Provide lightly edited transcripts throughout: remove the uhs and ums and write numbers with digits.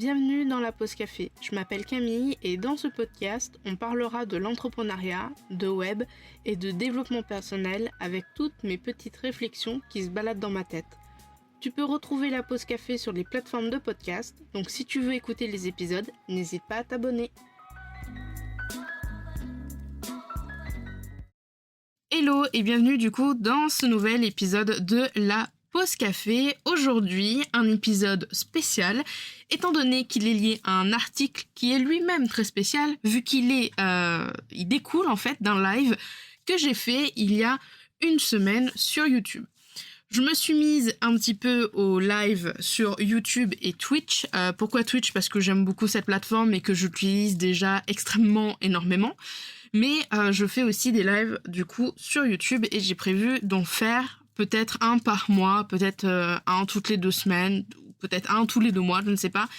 Bienvenue dans la pause café, je m'appelle Camille et dans ce podcast, on parlera de l'entrepreneuriat, de web et de développement personnel avec toutes mes petites réflexions qui se baladent dans ma tête. Tu peux retrouver la pause café sur les plateformes de podcast, donc si tu veux écouter les épisodes, n'hésite pas à t'abonner. Hello et bienvenue du coup dans ce nouvel épisode de la pause café. Aujourd'hui, un épisode spécial, étant donné qu'il est lié à un article qui est lui-même très spécial, vu qu'il découle en fait d'un live que j'ai fait il y a une semaine sur YouTube. Je me suis mise un petit peu au live sur YouTube et Twitch. Pourquoi Twitch ? Parce que j'aime beaucoup cette plateforme et que j'utilise déjà extrêmement énormément. Mais je fais aussi des lives du coup sur YouTube et j'ai prévu d'en faire peut-être un par mois, peut-être un toutes les 2 semaines, peut-être un tous les 2 mois, je ne sais pas.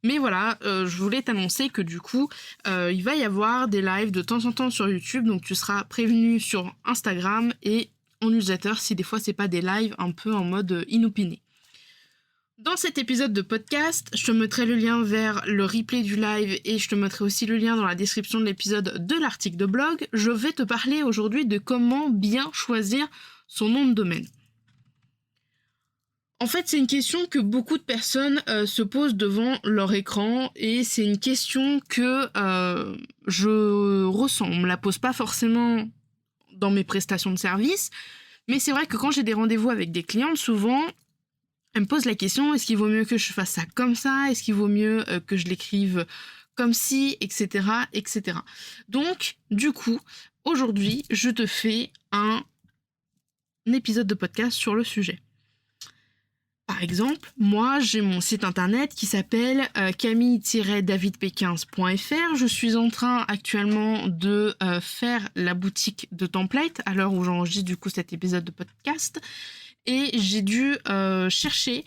Mais voilà, je voulais t'annoncer que du coup, il va y avoir des lives de temps en temps sur YouTube, donc tu seras prévenu sur Instagram et en newsletter si des fois c'est pas des lives un peu en mode inopiné. Dans cet épisode de podcast, je te mettrai le lien vers le replay du live et je te mettrai aussi le lien dans la description de l'épisode de l'article de blog. Je vais te parler aujourd'hui de comment bien choisir son nom de domaine. En fait, c'est une question que beaucoup de personnes se posent devant leur écran et c'est une question que je ressens. On me la pose pas forcément dans mes prestations de service, mais c'est vrai que quand j'ai des rendez-vous avec des clientes, souvent, elles me posent la question, est-ce qu'il vaut mieux que je fasse ça comme ça ? Est-ce qu'il vaut mieux que je l'écrive comme ci, etc., etc. Donc, du coup, aujourd'hui, je te fais un épisode de podcast sur le sujet. Par exemple, moi, j'ai mon site internet qui s'appelle camille-davidp15.fr. Je suis en train actuellement de faire la boutique de template à l'heure où j'enregistre du coup cet épisode de podcast. Et j'ai dû chercher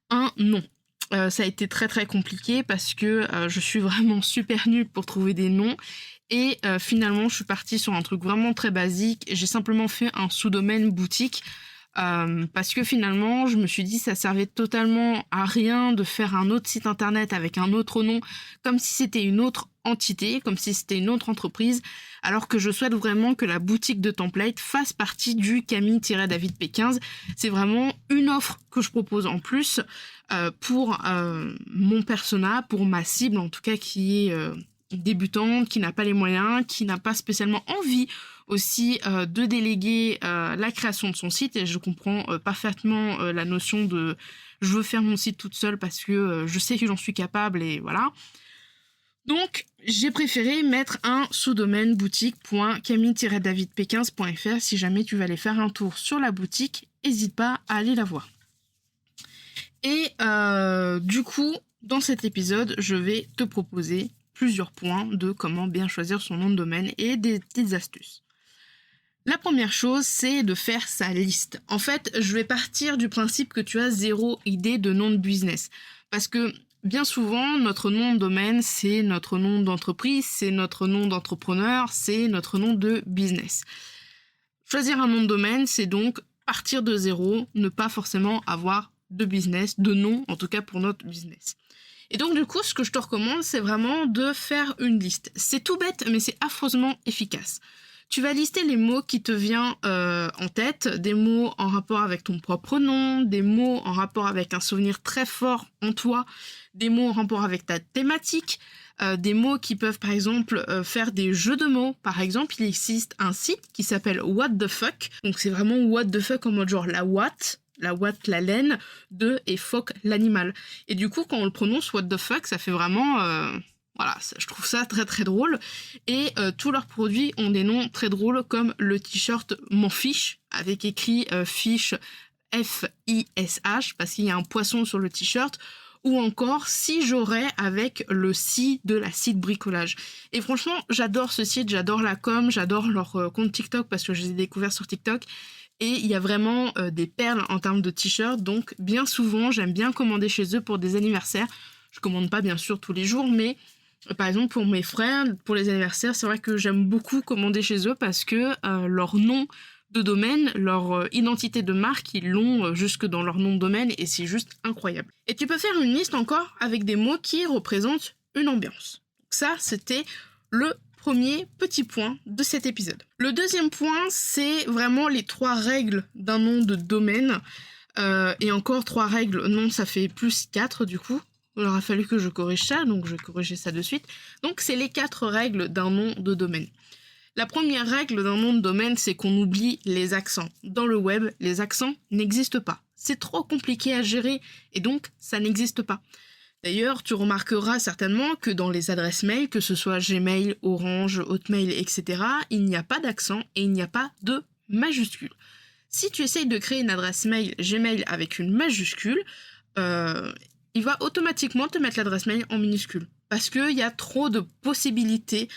un nom. Ça a été très très compliqué parce que je suis vraiment super nulle pour trouver des noms. Et finalement, je suis partie sur un truc vraiment très basique. J'ai simplement fait un sous-domaine boutique. Parce que finalement, je me suis dit ça servait totalement à rien de faire un autre site internet avec un autre nom, comme si c'était une autre entité, comme si c'était une autre entreprise, alors que je souhaite vraiment que la boutique de template fasse partie du Camille-David-P15. C'est vraiment une offre que je propose en plus pour mon persona, pour ma cible en tout cas qui est débutante, qui n'a pas les moyens, qui n'a pas spécialement envie aussi de déléguer la création de son site, et je comprends parfaitement la notion de je veux faire mon site toute seule parce que je sais que j'en suis capable et voilà. Donc j'ai préféré mettre un sous-domaine boutique.camille-davidp15.fr. Si jamais tu vas aller faire un tour sur la boutique, n'hésite pas à aller la voir. Et du coup, dans cet épisode, je vais te proposer plusieurs points de comment bien choisir son nom de domaine et des petites astuces. La première chose, c'est de faire sa liste. En fait, je vais partir du principe que tu as zéro idée de nom de business. Parce que bien souvent, notre nom de domaine, c'est notre nom d'entreprise, c'est notre nom d'entrepreneur, c'est notre nom de business. Choisir un nom de domaine, c'est donc partir de zéro, ne pas forcément avoir de business, de nom, en tout cas pour notre business. Et donc du coup, ce que je te recommande, c'est vraiment de faire une liste. C'est tout bête, mais c'est affreusement efficace. Tu vas lister les mots qui te viennent en tête, des mots en rapport avec ton propre nom, des mots en rapport avec un souvenir très fort en toi, des mots en rapport avec ta thématique, des mots qui peuvent par exemple faire des jeux de mots. Par exemple, il existe un site qui s'appelle What the fuck, donc c'est vraiment What the fuck en mode genre la what, la laine, de et fuck l'animal. Et du coup, quand on le prononce What the fuck, ça fait vraiment... Voilà, je trouve ça très très drôle. Et tous leurs produits ont des noms très drôles comme le t-shirt M'en fiche, avec écrit fiche F-I-S-H, parce qu'il y a un poisson sur le t-shirt, ou encore Si j'aurais avec le si de la site bricolage. Et franchement, j'adore ce site, j'adore la com, j'adore leur compte TikTok parce que je les ai découverts sur TikTok. Et il y a vraiment des perles en termes de t-shirts, donc bien souvent, j'aime bien commander chez eux pour des anniversaires. Je commande pas bien sûr tous les jours, mais... Par exemple, pour mes frères, pour les anniversaires, c'est vrai que j'aime beaucoup commander chez eux parce que leur nom de domaine, leur identité de marque, ils l'ont jusque dans leur nom de domaine et c'est juste incroyable. Et tu peux faire une liste encore avec des mots qui représentent une ambiance. Donc ça, c'était le premier petit point de cet épisode. Le deuxième point, c'est vraiment les 3 règles d'un nom de domaine. Et encore 3 règles, non, ça fait plus 4 du coup. Il aura fallu que je corrige ça, donc je vais corriger ça de suite. Donc c'est les 4 règles d'un nom de domaine. La première règle d'un nom de domaine, c'est qu'on oublie les accents. Dans le web, les accents n'existent pas. C'est trop compliqué à gérer et donc ça n'existe pas. D'ailleurs, tu remarqueras certainement que dans les adresses mail, que ce soit Gmail, Orange, Hotmail, etc., il n'y a pas d'accent et il n'y a pas de majuscule. Si tu essayes de créer une adresse mail Gmail avec une majuscule, il va automatiquement te mettre l'adresse mail en minuscule. Parce qu'il y a trop de possibilités.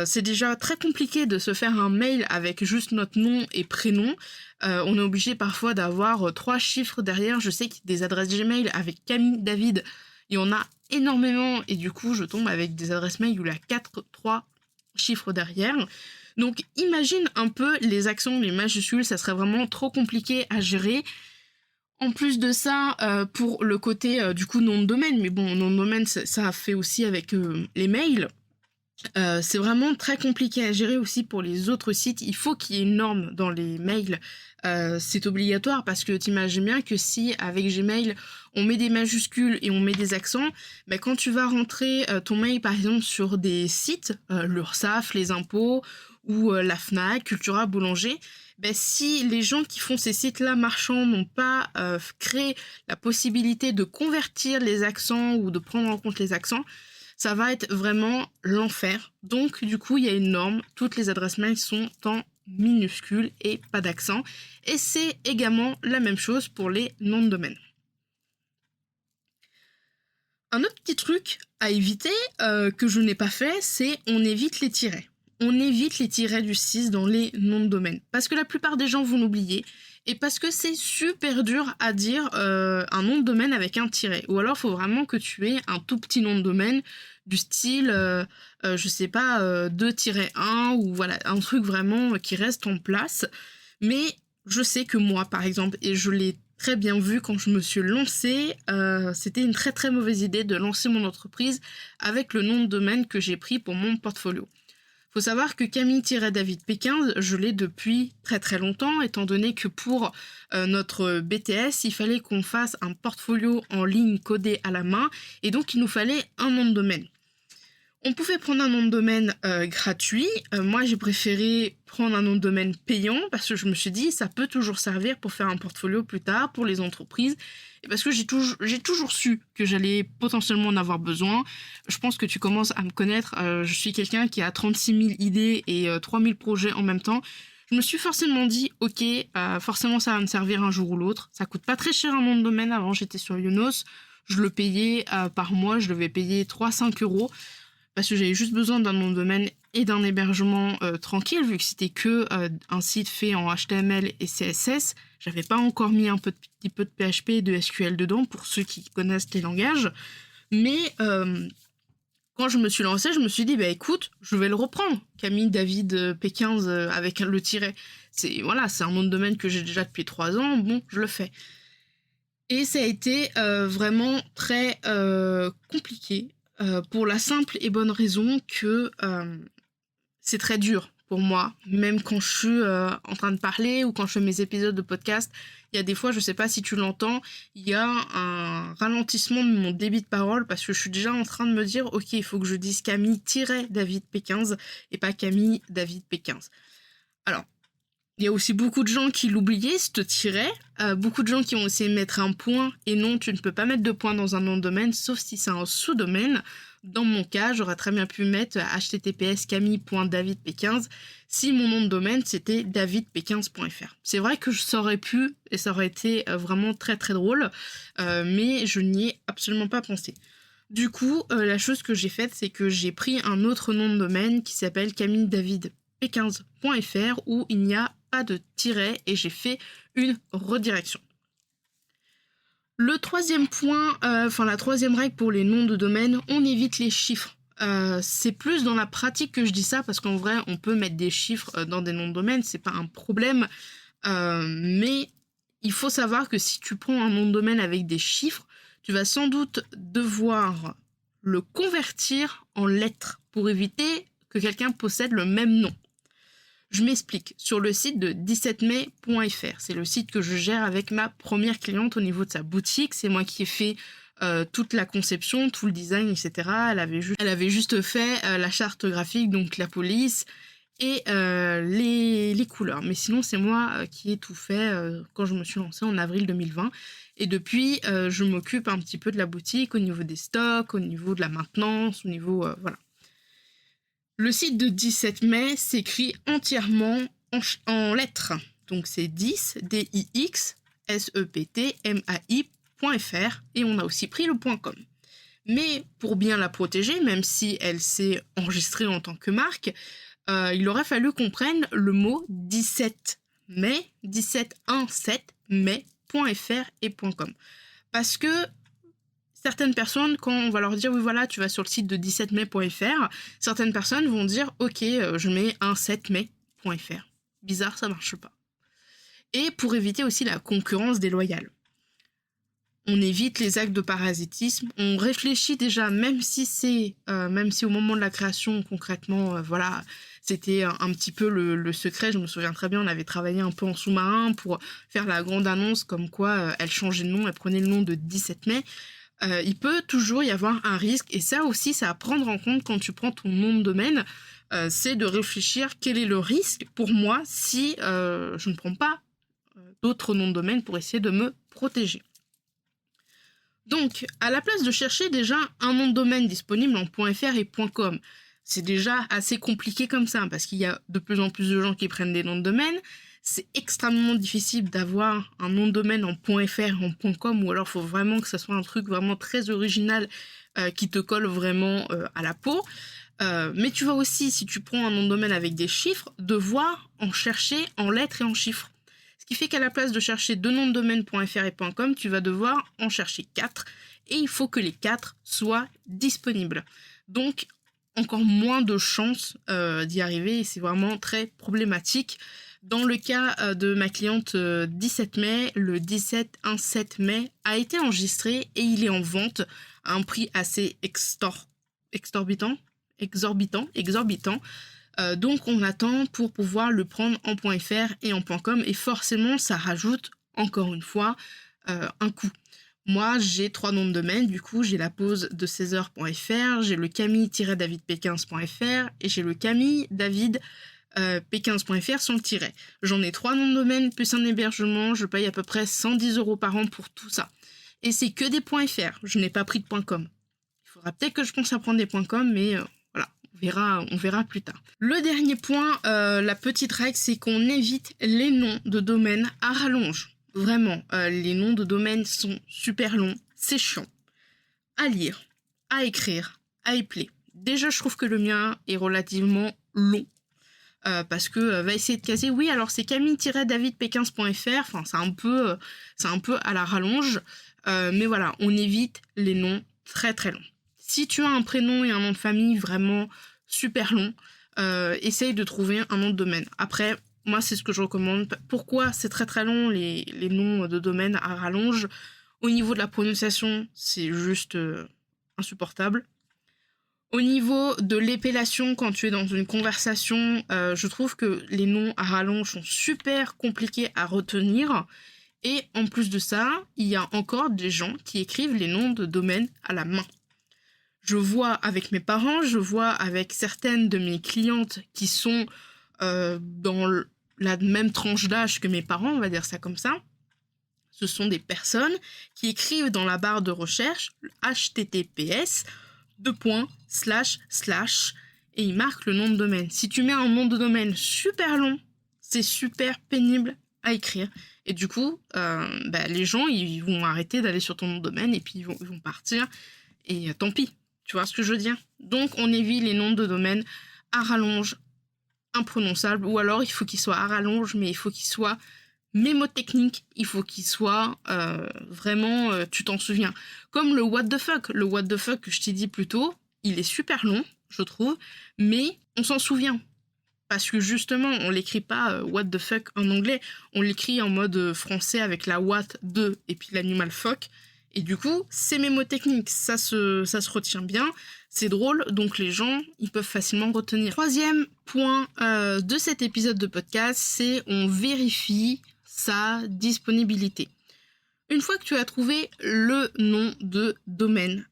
C'est déjà très compliqué de se faire un mail avec juste notre nom et prénom. On est obligé parfois d'avoir 3 chiffres derrière. Je sais qu'il y a des adresses Gmail avec Camille, David. Il y en a énormément. Et du coup, je tombe avec des adresses mail où il y a 3 chiffres derrière. Donc imagine un peu les accents, les majuscules, ça serait vraiment trop compliqué à gérer. En plus de ça, pour le côté du coup nom de domaine, mais bon, nom de domaine, ça fait aussi avec les mails. C'est vraiment très compliqué à gérer aussi pour les autres sites. Il faut qu'il y ait une norme dans les mails. C'est obligatoire parce que t'imagines bien que si avec Gmail on met des majuscules et on met des accents, bah, quand tu vas rentrer ton mail par exemple sur des sites, l'URSSAF, les impôts ou la FNAC, Cultura, Boulanger, bah, si les gens qui font ces sites-là marchands n'ont pas créé la possibilité de convertir les accents ou de prendre en compte les accents, ça va être vraiment l'enfer. Donc du coup il y a une norme, toutes les adresses mail sont en minuscules et pas d'accent. Et c'est également la même chose pour les noms de domaine. Un autre petit truc à éviter que je n'ai pas fait, c'est on évite les tirets. On évite les tirets du 6 dans les noms de domaine. Parce que la plupart des gens vont l'oublier. Et parce que c'est super dur à dire un nom de domaine avec un tiret. Ou alors il faut vraiment que tu aies un tout petit nom de domaine du style, je sais pas, 2-1 ou voilà, un truc vraiment qui reste en place. Mais je sais que moi, par exemple, et je l'ai très bien vu quand je me suis lancée, c'était une très très mauvaise idée de lancer mon entreprise avec le nom de domaine que j'ai pris pour mon portfolio. Faut savoir que Camille-David P15, je l'ai depuis très très longtemps, étant donné que pour notre BTS, il fallait qu'on fasse un portfolio en ligne codé à la main, et donc il nous fallait un nom de domaine. On pouvait prendre un nom de domaine gratuit. Moi, j'ai préféré prendre un nom de domaine payant parce que je me suis dit ça peut toujours servir pour faire un portfolio plus tard pour les entreprises. Et parce que j'ai toujours su que j'allais potentiellement en avoir besoin. Je pense que tu commences à me connaître. Je suis quelqu'un qui a 36 000 idées et 3 000 projets en même temps. Je me suis forcément dit, ok, forcément ça va me servir un jour ou l'autre. Ça coûte pas très cher un nom de domaine. Avant, j'étais sur Yonos. Je le payais par mois. Je devais payer 3-5 euros. Parce que j'avais juste besoin d'un nom de domaine et d'un hébergement tranquille, vu que c'était que un site fait en HTML et CSS. J'avais pas encore mis un petit peu de PHP et de SQL dedans, pour ceux qui connaissent les langages. Mais quand je me suis lancée, je me suis dit, bah écoute, je vais le reprendre. Camille, David, P15 avec le tiret. C'est un nom de domaine que j'ai déjà depuis 3 ans, bon, je le fais. Et ça a été vraiment très compliqué. Pour la simple et bonne raison que c'est très dur pour moi, même quand je suis en train de parler ou quand je fais mes épisodes de podcast, il y a des fois, je sais pas si tu l'entends, il y a un ralentissement de mon débit de parole parce que je suis déjà en train de me dire, ok, il faut que je dise Camille-David P15 et pas Camille-David P15. Alors, il y a aussi beaucoup de gens qui l'oubliaient, ce tiret. Beaucoup de gens qui ont essayé de mettre un point. Et non, tu ne peux pas mettre de point dans un nom de domaine, sauf si c'est un sous-domaine. Dans mon cas, j'aurais très bien pu mettre https camille.davidp15 si mon nom de domaine, c'était davidp15.fr. C'est vrai que ça aurait pu, et ça aurait été vraiment très très drôle, mais je n'y ai absolument pas pensé. Du coup, la chose que j'ai faite, c'est que j'ai pris un autre nom de domaine qui s'appelle camilledavidp15.fr où il n'y a pas de tiret et j'ai fait une redirection. Le troisième point, la troisième règle pour les noms de domaine, on évite les chiffres. c'est plus dans la pratique que je dis ça, parce qu'en vrai, on peut mettre des chiffres dans des noms de domaine, c'est pas un problème. Mais il faut savoir que si tu prends un nom de domaine avec des chiffres, tu vas sans doute devoir le convertir en lettres pour éviter que quelqu'un possède le même nom. Je m'explique. Sur le site de 17mai.fr, c'est le site que je gère avec ma première cliente au niveau de sa boutique. C'est moi qui ai fait toute la conception, tout le design, etc. Elle avait juste fait la charte graphique, donc la police et les couleurs. Mais sinon, c'est moi qui ai tout fait quand je me suis lancée en avril 2020. Et depuis, je m'occupe un petit peu de la boutique au niveau des stocks, au niveau de la maintenance, au niveau... voilà. Le site de 17 mai s'écrit entièrement en lettres. Donc c'est 10, D-I-X, S-E-P-T, M-A-I.fr et on a aussi pris le .com. Mais pour bien la protéger, même si elle s'est enregistrée en tant que marque, il aurait fallu qu'on prenne le mot 17 mai, 1717 mai.fr et .com. Parce que certaines personnes, quand on va leur dire, oui voilà, tu vas sur le site de 17mai.fr, certaines personnes vont dire, ok, je mets 17mai.fr. Bizarre, ça marche pas. Et pour éviter aussi la concurrence déloyale. On évite les actes de parasitisme, on réfléchit déjà, même si au moment de la création, concrètement, voilà, c'était un petit peu le secret. Je me souviens très bien, on avait travaillé un peu en sous-marin pour faire la grande annonce comme quoi elle changeait de nom, elle prenait le nom de 17 mai. Il peut toujours y avoir un risque, et ça aussi, c'est à prendre en compte quand tu prends ton nom de domaine, c'est de réfléchir quel est le risque pour moi si je ne prends pas d'autres noms de domaine pour essayer de me protéger. Donc, à la place de chercher déjà un nom de domaine disponible en .fr et .com, c'est déjà assez compliqué comme ça, parce qu'il y a de plus en plus de gens qui prennent des noms de domaine. C'est extrêmement difficile d'avoir un nom de domaine en .fr et en .com, ou alors il faut vraiment que ça soit un truc vraiment très original qui te colle vraiment à la peau. Mais tu vas aussi, si tu prends un nom de domaine avec des chiffres, devoir en chercher en lettres et en chiffres. Ce qui fait qu'à la place de chercher 2 noms de domaine .fr et .com, tu vas devoir en chercher 4, et il faut que les 4 soient disponibles. Donc, encore moins de chances d'y arriver, et c'est vraiment très problématique. Dans le cas de ma cliente 17 mai, le 17 mai a été enregistré et il est en vente à un prix assez exorbitant. Donc on attend pour pouvoir le prendre en .fr et en .com, et forcément ça rajoute encore une fois un coût. Moi j'ai 3 noms de domaine, du coup j'ai la pause de 16h.fr, j'ai le camille-davidp15.fr et j'ai le camille-david p15.fr sans le tiret. J'en ai 3 noms de domaine plus un hébergement, je paye à peu près 110 € par an pour tout ça. Et c'est que des .fr, je n'ai pas pris de .com. Il faudra peut-être que je pense à prendre des .com, mais voilà, on verra plus tard. Le dernier point, la petite règle, c'est qu'on évite les noms de domaine à rallonge. Vraiment, les noms de domaine sont super longs, c'est chiant à lire, à écrire, à épeler. Déjà, je trouve que le mien est relativement long. Parce que va essayer de caser, oui, alors c'est camille-davidp15.fr, enfin c'est un peu à la rallonge, mais voilà, on évite les noms très très longs. Si tu as un prénom et un nom de famille vraiment super long, essaye de trouver un nom de domaine. Après, moi c'est ce que je recommande. Pourquoi c'est très très long les noms de domaine à rallonge? Au niveau de la prononciation, c'est juste insupportable. Au niveau de l'épellation, quand tu es dans une conversation, je trouve que les noms à rallonge sont super compliqués à retenir. Et en plus de ça, il y a encore des gens qui écrivent les noms de domaine à la main. Je vois avec mes parents, je vois avec certaines de mes clientes qui sont dans la même tranche d'âge que mes parents, on va dire ça comme ça. Ce sont des personnes qui écrivent dans la barre de recherche https : et il marque le nom de domaine. Si tu mets un nom de domaine super long, c'est super pénible à écrire. Et du coup, les gens, ils vont arrêter d'aller sur ton nom de domaine et puis ils vont partir. Et tant pis, tu vois ce que je veux dire? Donc, on évite les noms de domaine à rallonge, imprononçables, ou alors il faut qu'ils soient à rallonge, mais il faut qu'ils soient mémotechniques, il faut qu'ils soient vraiment, tu t'en souviens. Comme le what the fuck que je t'ai dit plus tôt, il est super long, je trouve, mais on s'en souvient. Parce que justement, on l'écrit pas what the fuck en anglais, on l'écrit en mode français avec la what de et puis l'animal fuck. Et du coup, c'est mémotechnique, ça se retient bien, c'est drôle, donc les gens, ils peuvent facilement retenir. Troisième point de cet épisode de podcast, c'est on vérifie sa disponibilité. Une fois que tu as trouvé le nom de domaine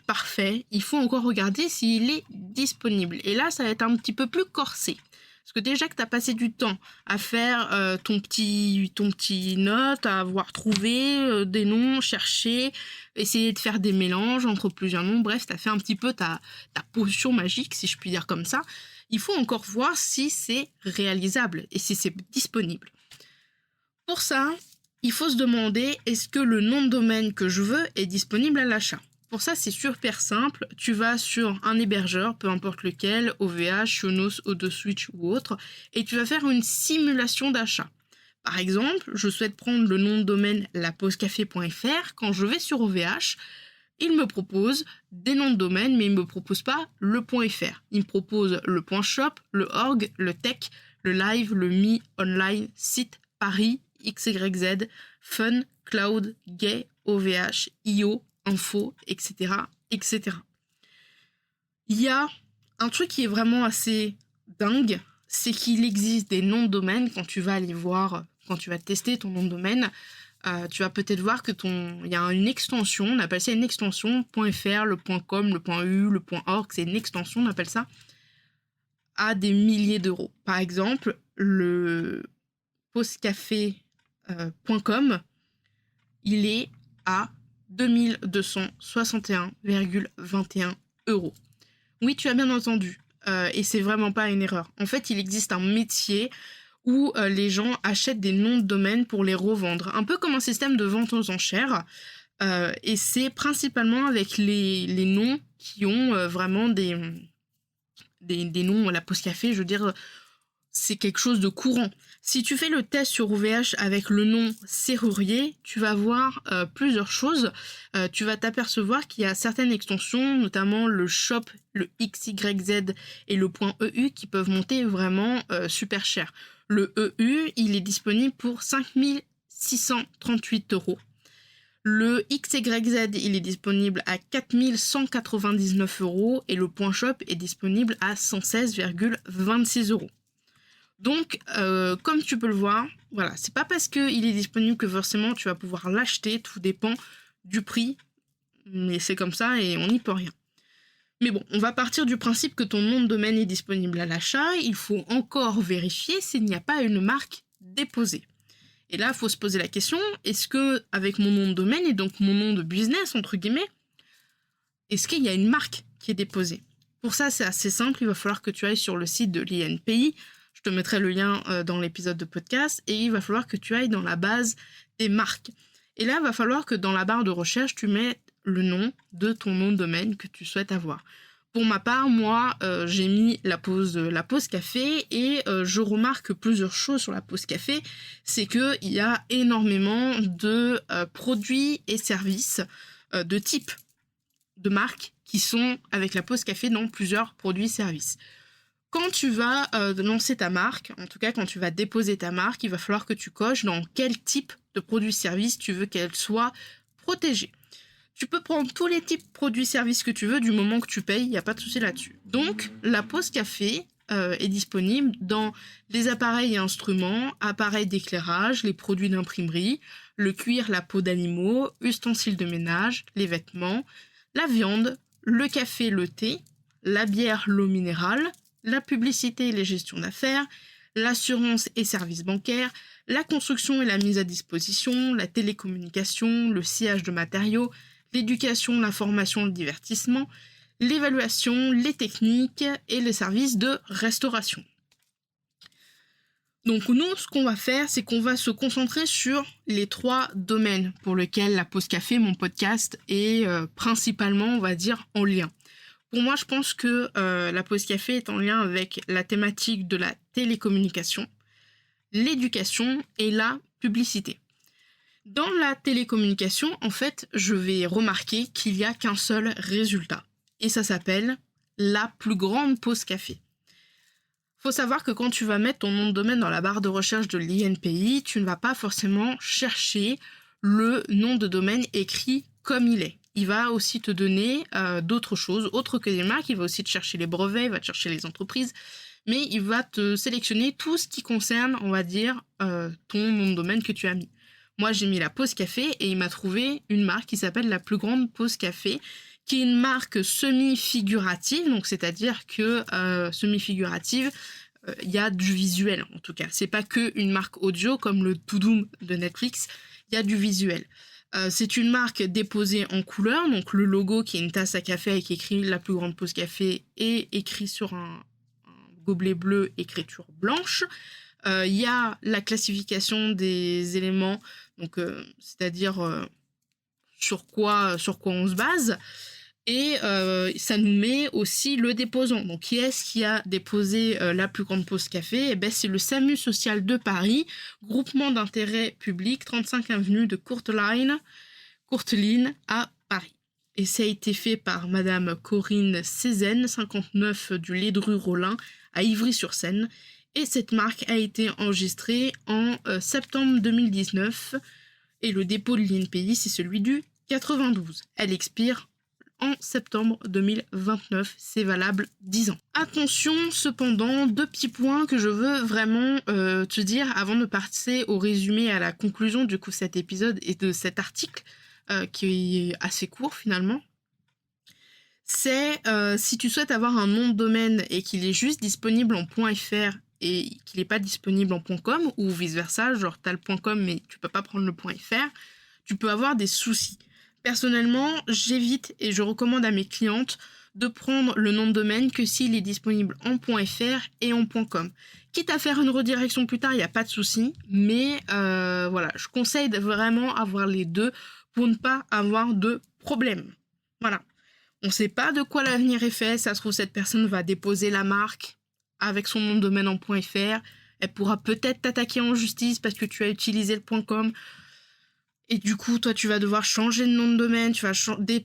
parfait, il faut encore regarder s'il est disponible. Et là, ça va être un petit peu plus corsé. Parce que déjà que tu as passé du temps à faire ton petit note, à avoir trouvé des noms, chercher, essayer de faire des mélanges entre plusieurs noms, bref, tu as fait un petit peu ta potion magique, si je puis dire comme ça. Il faut encore voir si c'est réalisable et si c'est disponible. Pour ça, il faut se demander est-ce que le nom de domaine que je veux est disponible à l'achat. Pour ça, c'est super simple. Tu vas sur un hébergeur, peu importe lequel, OVH, Yonos, OdoSwitch ou autre, et tu vas faire une simulation d'achat. Par exemple, je souhaite prendre le nom de domaine lapausecafé.fr. Quand je vais sur OVH, il me propose des noms de domaine, mais il ne me propose pas le .fr. Il me propose le .shop, le org, le tech, le live, le me, online, site, Paris, XYZ, fun, cloud, gay, OVH, IO, info, etc., etc. Il y a un truc qui est vraiment assez dingue, c'est qu'il existe des noms de domaine. Quand tu vas aller voir, quand tu vas tester ton nom de domaine, tu vas peut-être voir que il y a une extension, on appelle ça une extension, .fr, le .com, le .u, le .org, c'est une extension, on appelle ça, à des milliers d'euros. Par exemple, le pausecafé.com, il est à 2261,21 €. Oui, tu as bien entendu, et c'est vraiment pas une erreur. En fait, il existe un métier où les gens achètent des noms de domaine pour les revendre, un peu comme un système de vente aux enchères, et c'est principalement avec les noms qui ont vraiment des noms, la pause café, je veux dire, c'est quelque chose de courant. Si tu fais le test sur OVH avec le nom serrurier, tu vas voir plusieurs choses. Tu vas t'apercevoir qu'il y a certaines extensions, notamment le shop, le XYZ et le .eu qui peuvent monter vraiment super cher. Le EU, il est disponible pour 5638 €. Le XYZ, il est disponible à 4199 € et le .shop est disponible à 116,26 €. Donc, comme tu peux le voir, voilà, c'est pas parce qu'il est disponible que forcément tu vas pouvoir l'acheter, tout dépend du prix, mais c'est comme ça et on n'y peut rien. Mais bon, on va partir du principe que ton nom de domaine est disponible à l'achat, il faut encore vérifier s'il n'y a pas une marque déposée. Et là, il faut se poser la question, est-ce que avec mon nom de domaine et donc mon nom de business, entre guillemets, est-ce qu'il y a une marque qui est déposée? Pour ça, c'est assez simple, il va falloir que tu ailles sur le site de l'INPI. Je te mettrai le lien dans l'épisode de podcast et il va falloir que tu ailles dans la base des marques. Et là, il va falloir que dans la barre de recherche, tu mettes le nom de ton nom de domaine que tu souhaites avoir. Pour ma part, moi, j'ai mis la pause café et je remarque plusieurs choses sur la pause café. C'est qu'il y a énormément de produits et services de type de marques qui sont avec la pause café dans plusieurs produits et services. Quand tu vas lancer ta marque, en tout cas quand tu vas déposer ta marque, il va falloir que tu coches dans quel type de produit-service tu veux qu'elle soit protégée. Tu peux prendre tous les types de produits-services que tu veux du moment que tu payes, il n'y a pas de souci là-dessus. Donc, la pause café est disponible dans les appareils et instruments, appareils d'éclairage, les produits d'imprimerie, le cuir, la peau d'animaux, ustensiles de ménage, les vêtements, la viande, le café, le thé, la bière, l'eau minérale, la publicité et les gestions d'affaires, l'assurance et services bancaires, la construction et la mise à disposition, la télécommunication, le sciage de matériaux, l'éducation, l'information, le divertissement, l'évaluation, les techniques et les services de restauration. Donc nous, ce qu'on va faire, c'est qu'on va se concentrer sur les 3 domaines pour lesquels la pause café, mon podcast, est principalement, on va dire, en lien. Pour moi, je pense que la pause café est en lien avec la thématique de la télécommunication, l'éducation et la publicité. Dans la télécommunication, en fait, je vais remarquer qu'il n'y a qu'un seul résultat. et ça s'appelle la plus grande pause café. Faut savoir que quand tu vas mettre ton nom de domaine dans la barre de recherche de l'INPI, tu ne vas pas forcément chercher le nom de domaine écrit comme il est. Il va aussi te donner d'autres choses, autres que des marques. Il va aussi te chercher les brevets, il va te chercher les entreprises, mais il va te sélectionner tout ce qui concerne, on va dire, ton nom de domaine que tu as mis. Moi, j'ai mis la pause café et il m'a trouvé une marque qui s'appelle la plus grande pause café, qui est une marque semi-figurative, donc c'est-à-dire que semi-figurative, il y a du visuel en tout cas. C'est pas que une marque audio comme le Toudoum de Netflix, il y a du visuel. C'est une marque déposée en couleur, donc le logo qui est une tasse à café avec écrit la plus grande pause café et écrit sur un gobelet bleu, écriture blanche. Il y a la classification des éléments, donc c'est-à-dire sur quoi on se base. Et ça nous met aussi le déposant. Donc, qui est-ce qui a déposé la plus grande pause café ? Eh ben, c'est le SAMU social de Paris, groupement d'intérêt public, 35 avenue de Courteline à Paris. Et ça a été fait par Madame Corinne Cézanne, 59 du Ledru-Rollin, à Ivry-sur-Seine. Et cette marque a été enregistrée en septembre 2019. Et le dépôt de l'INPI, c'est celui du 92. Elle expire en septembre 2029, c'est valable 10 ans. Attention cependant, 2 petits points que je veux vraiment te dire avant de passer au résumé, à la conclusion du coup de cet épisode et de cet article qui est assez court finalement. C'est si tu souhaites avoir un nom de domaine et qu'il est juste disponible en .fr et qu'il n'est pas disponible en .com ou vice versa, genre t'as le .com mais tu peux pas prendre le .fr, tu peux avoir des soucis. Personnellement, j'évite et je recommande à mes clientes de prendre le nom de domaine que s'il est disponible en .fr et en .com. Quitte à faire une redirection plus tard, il n'y a pas de souci, mais voilà, je conseille de vraiment avoir les deux pour ne pas avoir de problème. Voilà. On ne sait pas de quoi l'avenir est fait, ça se trouve cette personne va déposer la marque avec son nom de domaine en .fr, elle pourra peut-être t'attaquer en justice parce que tu as utilisé le .com. Et du coup, toi, tu vas devoir changer de nom de domaine, tu vas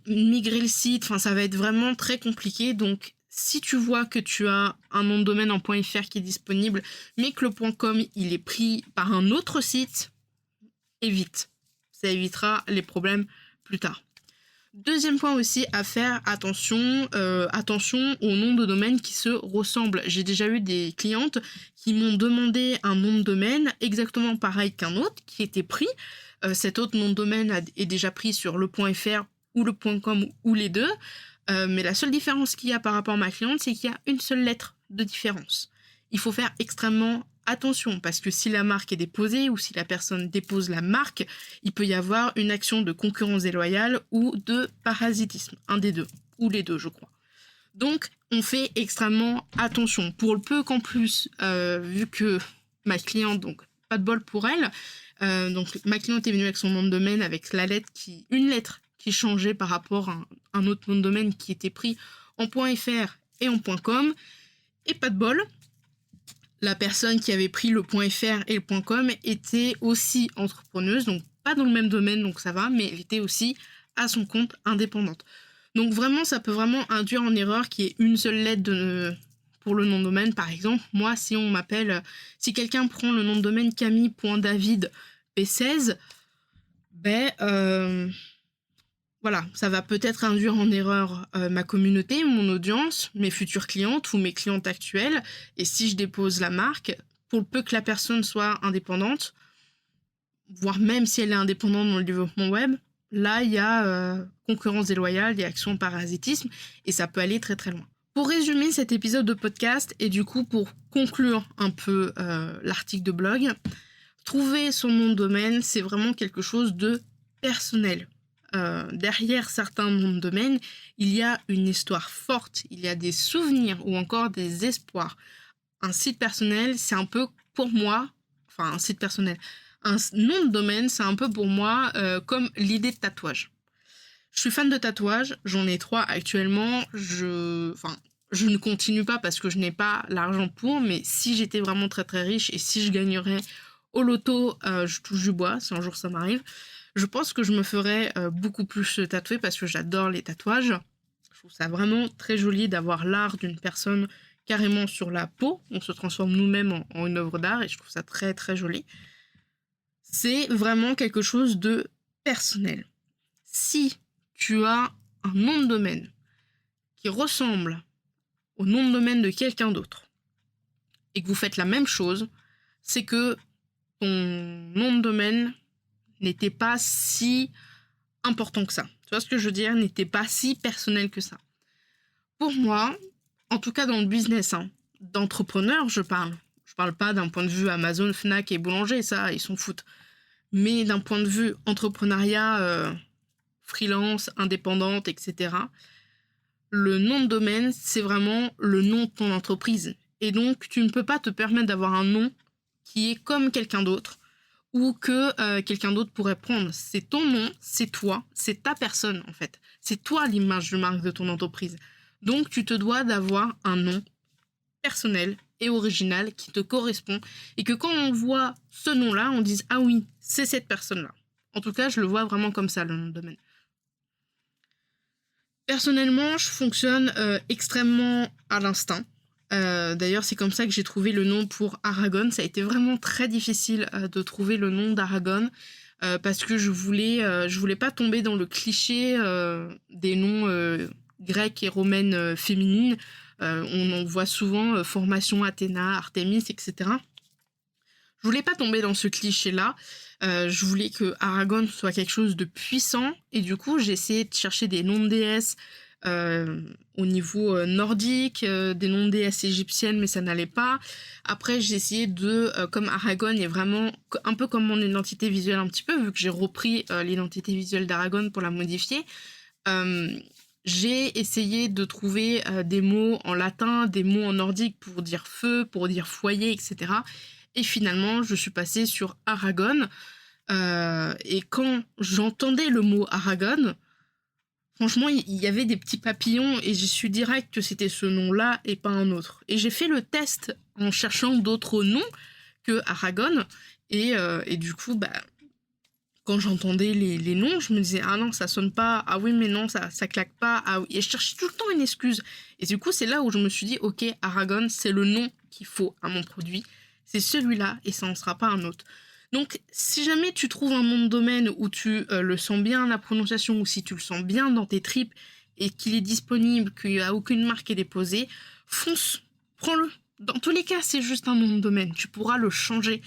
migrer le site, enfin, ça va être vraiment très compliqué. Donc, si tu vois que tu as un nom de domaine en .fr qui est disponible, mais que le .com, il est pris par un autre site, évite. Ça évitera les problèmes plus tard. Deuxième point aussi à faire, attention aux noms de domaine qui se ressemblent. J'ai déjà eu des clientes qui m'ont demandé un nom de domaine exactement pareil qu'un autre, qui était pris. Cet autre nom de domaine est déjà pris sur le .fr ou le .com ou les deux. Mais la seule différence qu'il y a par rapport à ma cliente, c'est qu'il y a une seule lettre de différence. Il faut faire extrêmement attention parce que si la marque est déposée ou si la personne dépose la marque, il peut y avoir une action de concurrence déloyale ou de parasitisme. Un des deux, ou les deux je crois. Donc on fait extrêmement attention. Pour le peu qu'en plus, vu que ma cliente, donc pas de bol pour elle, donc ma cliente est venue avec son nom de domaine avec une lettre qui changeait par rapport à un autre nom de domaine qui était pris en .fr et en .com, et pas de bol, la personne qui avait pris le .fr et le .com était aussi entrepreneuse, donc pas dans le même domaine, donc ça va, mais elle était aussi à son compte indépendante. Donc vraiment, ça peut vraiment induire en erreur qu'il y ait une seule lettre pour le nom de domaine. Par exemple, moi, si quelqu'un prend le nom de domaine camille.david p16, voilà, ça va peut-être induire en erreur ma communauté, mon audience, mes futures clientes ou mes clientes actuelles. Et si je dépose la marque, pour le peu que la personne soit indépendante, voire même si elle est indépendante dans le développement web, là, il y a concurrence déloyale, il y a action parasitisme, et ça peut aller très très loin. Pour résumer cet épisode de podcast, et du coup pour conclure un peu l'article de blog, trouver son nom de domaine, c'est vraiment quelque chose de personnel. Derrière certains noms de domaine, il y a une histoire forte, il y a des souvenirs ou encore des espoirs. Un site personnel, c'est un peu pour moi, un site personnel, un nom de domaine, c'est un peu pour moi comme l'idée de tatouage. Je suis fan de tatouage, j'en ai 3 actuellement, je ne continue pas parce que je n'ai pas l'argent pour, mais si j'étais vraiment très très riche et si je gagnerais au loto, je touche du bois, si un jour ça m'arrive, je pense que je me ferais beaucoup plus tatouer parce que j'adore les tatouages. Je trouve ça vraiment très joli d'avoir l'art d'une personne carrément sur la peau. On se transforme nous-mêmes en une œuvre d'art et je trouve ça très très joli. C'est vraiment quelque chose de personnel. Si tu as un nom de domaine qui ressemble au nom de domaine de quelqu'un d'autre et que vous faites la même chose, c'est que ton nom de domaine n'était pas si important que ça. Tu vois ce que je veux dire? N'était pas si personnel que ça. Pour moi, en tout cas dans le business, d'entrepreneur, je parle. Je parle pas d'un point de vue Amazon, Fnac et boulanger, ça, ils s'en foutent. Mais d'un point de vue entrepreneuriat, freelance, indépendante, etc., le nom de domaine, c'est vraiment le nom de ton entreprise. Et donc, tu ne peux pas te permettre d'avoir un nom qui est comme quelqu'un d'autre ou que quelqu'un d'autre pourrait prendre. C'est ton nom, c'est toi, c'est ta personne, en fait. C'est toi l'image de marque de ton entreprise. Donc, tu te dois d'avoir un nom personnel et original qui te correspond et que quand on voit ce nom-là, on dise « Ah oui, c'est cette personne-là ». En tout cas, je le vois vraiment comme ça, le nom de domaine. Personnellement, je fonctionne extrêmement à l'instinct. D'ailleurs, c'est comme ça que j'ai trouvé le nom pour Aragon. Ça a été vraiment très difficile de trouver le nom d'Aragon parce que je voulais pas tomber dans le cliché des noms grecs et romaines féminines. On en voit souvent formation Athéna, Artémis, etc. Je voulais pas tomber dans ce cliché-là. Je voulais que Aragon soit quelque chose de puissant. Et du coup, j'ai essayé de chercher des noms de déesses au niveau nordique, des noms de déesses égyptiennes, mais ça n'allait pas. Après, j'ai essayé comme Aragon est vraiment un peu comme mon identité visuelle un petit peu, vu que j'ai repris l'identité visuelle d'Aragon pour la modifier. J'ai essayé de trouver des mots en latin, des mots en nordique pour dire feu, pour dire foyer, etc. Et finalement, je suis passée sur Aragon. Et quand j'entendais le mot Aragon, franchement, il y avait des petits papillons et j'ai su direct que c'était ce nom-là et pas un autre. Et j'ai fait le test en cherchant d'autres noms que Aragon. Et du coup, quand j'entendais les noms, je me disais « Ah non, ça sonne pas. Ah oui, mais non, ça claque pas. Ah oui. » Et je cherchais tout le temps une excuse. Et du coup, c'est là où je me suis dit « Ok, Aragon, c'est le nom qu'il faut à mon produit. C'est celui-là et ça n'en sera pas un autre. » Donc, si jamais tu trouves un nom de domaine où tu le sens bien la prononciation ou si tu le sens bien dans tes tripes et qu'il est disponible, qu'il n'y a aucune marque est déposée, fonce, prends-le. Dans tous les cas, c'est juste un nom de domaine. Tu pourras le changer.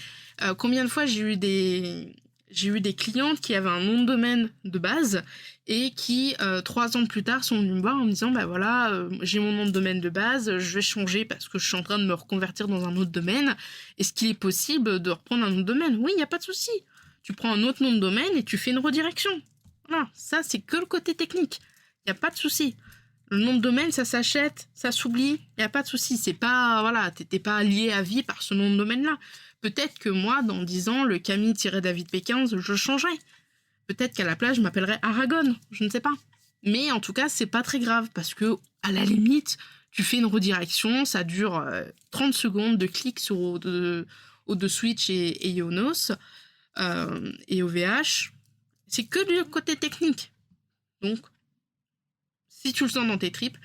Combien de fois j'ai eu des clientes qui avaient un nom de domaine de base et qui, 3 ans plus tard, sont venues me voir en me disant « Bah voilà, j'ai mon nom de domaine de base, je vais changer parce que je suis en train de me reconvertir dans un autre domaine. Est-ce qu'il est possible de reprendre un autre domaine ?» Oui, il n'y a pas de souci. Tu prends un autre nom de domaine et tu fais une redirection. Voilà, ça, c'est que le côté technique. Il n'y a pas de souci. Le nom de domaine, ça s'achète, ça s'oublie, il n'y a pas de souci. C'est pas, voilà, t'étais pas lié à vie par ce nom de domaine-là. Peut-être que moi, dans 10 ans, le Camille-David P15, je changerai. Peut-être qu'à la place, je m'appellerai Aragon, je ne sais pas. Mais en tout cas, c'est pas très grave, parce que, à la limite, tu fais une redirection, ça dure 30 secondes de clic sur O2 Switch et Ionos, et OVH. C'est que du côté technique. Donc, si tu le sens dans tes tripes,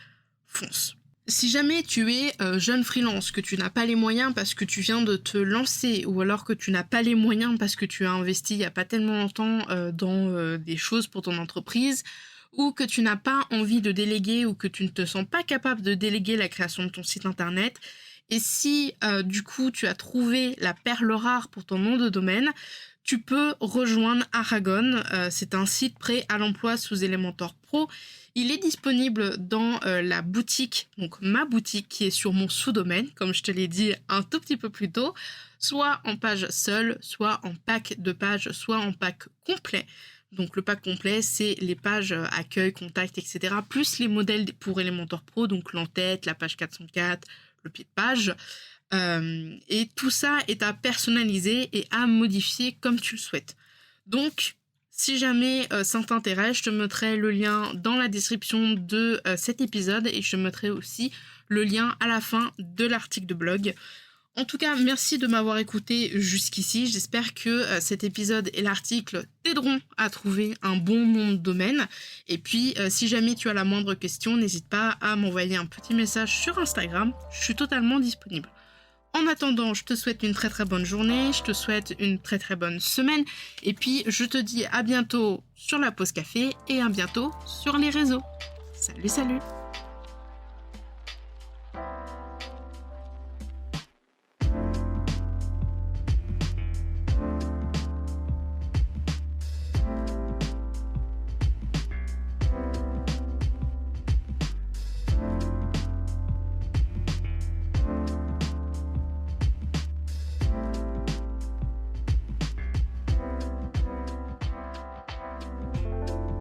fonce. Si jamais tu es jeune freelance, que tu n'as pas les moyens parce que tu viens de te lancer, ou alors que tu n'as pas les moyens parce que tu as investi il n'y a pas tellement longtemps dans des choses pour ton entreprise, ou que tu n'as pas envie de déléguer, ou que tu ne te sens pas capable de déléguer la création de ton site internet, et si du coup tu as trouvé la perle rare pour ton nom de domaine, tu peux rejoindre Aragon. C'est un site prêt à l'emploi sous Elementor Pro. Il est disponible dans la boutique, donc ma boutique qui est sur mon sous-domaine, comme je te l'ai dit un tout petit peu plus tôt, soit en page seule, soit en pack de pages, soit en pack complet. Donc le pack complet, c'est les pages accueil, contact, etc. plus les modèles pour Elementor Pro, donc l'entête, la page 404, le pied de page. Et tout ça est à personnaliser et à modifier comme tu le souhaites. Donc, si jamais ça t'intéresse, je te mettrai le lien dans la description de cet épisode et je te mettrai aussi le lien à la fin de l'article de blog. En tout cas, merci de m'avoir écouté jusqu'ici. J'espère que cet épisode et l'article t'aideront à trouver un bon nom de domaine. Et puis, si jamais tu as la moindre question, n'hésite pas à m'envoyer un petit message sur Instagram. Je suis totalement disponible. En attendant, je te souhaite une très très bonne journée, je te souhaite une très très bonne semaine. Et puis, je te dis à bientôt sur la pause café et à bientôt sur les réseaux. Salut, salut!